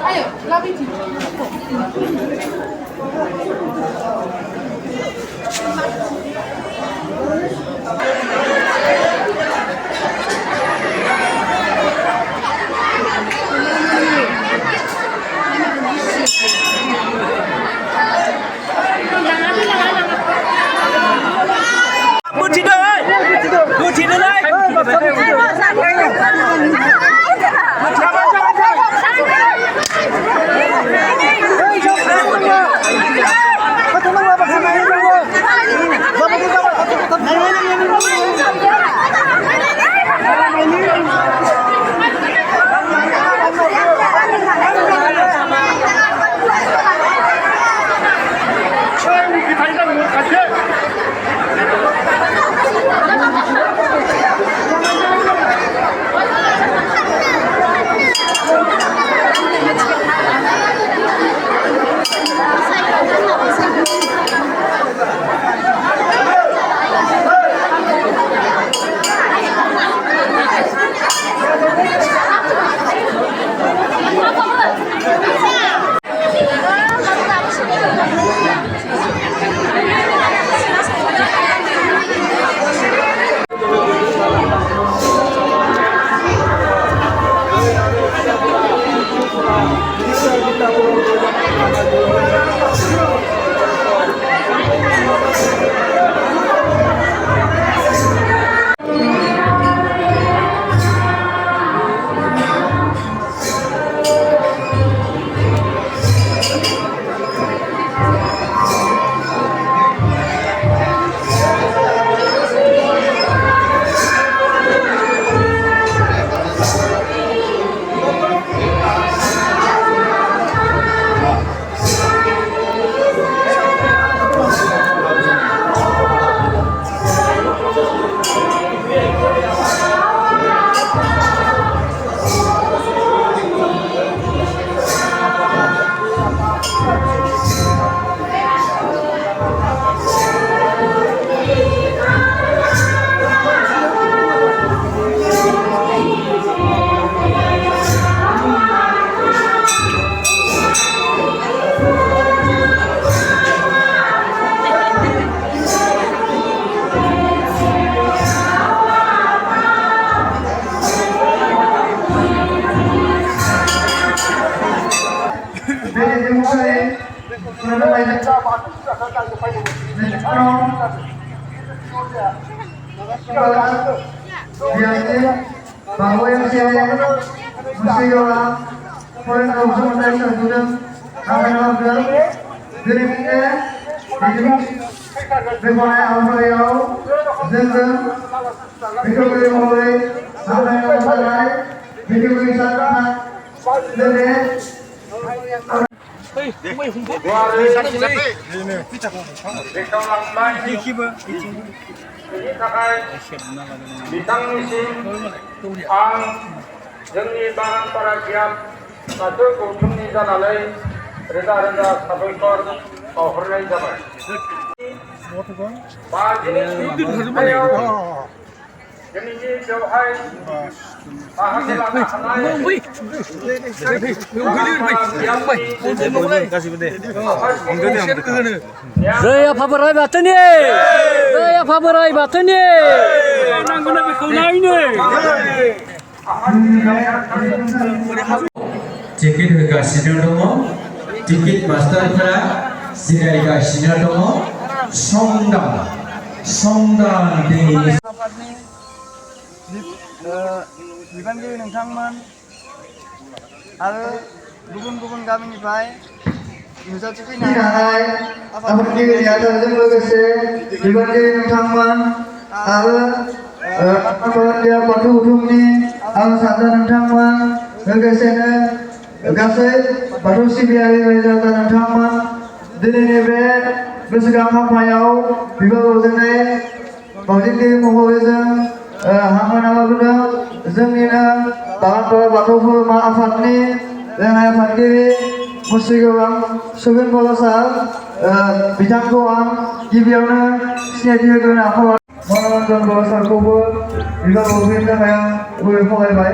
Ayo, lapisi. bahwa yang siapa mesti orang poin langsung dari sudah akan lakukan dirinya jadi bagaimana awal yang zengzeng bagaimana mulai apa yang mulai bagaimana sana dari बेनि थाखाय बिथांनिसिम आं जोंनि बागानपारा गियान बाथौ गौथुमनि जानानै रोजा रोजा साबायखर बावहरनाय जाबाय। दिनैनि बेवहाय बाहागो लानो हानाय जय आफा बोराइ बाथौनि जय आफा बोराइ बाथौनि नांगौना बेखौ नायनो टिकेट होगासिनो दङ टिकेट मास्टारफोरा जिरायगासिनो दङ सम दं Songdan di आफादनि बिबानगिरि नोंथांमोन आरो गुबुन गुबुन गामिनिफ्राय नुजाथि फैनाय आफादगिरि नेहाथारिजों लोगोसे बिबानगिरि नोंथांमोन आरो आफादगिरि बाथौ उथुमनि आरज हानजा नोंथांमोन लोगोसेनो गासै बाथौ सिबियारि रायजो राजा नोंथांमोन दिनैनि बे गोसोखां हाबाफारियाव बिबान बावजेननाय बावजेनगिरि महरै जों हामलायना लाबोदों जोंनिनो बागानपारा बाथौ धर्म आफादनि लेङाइ आफादगिरि मुस्रिगौरां सुबिन बर' सार बिथांखौ आं गिबियावनो सिनायथि होग्रोनो आखायाव मनरन्जन बर' सारखौबो बिबान बावजेननो थाखाय आं गुरै खावलायबाय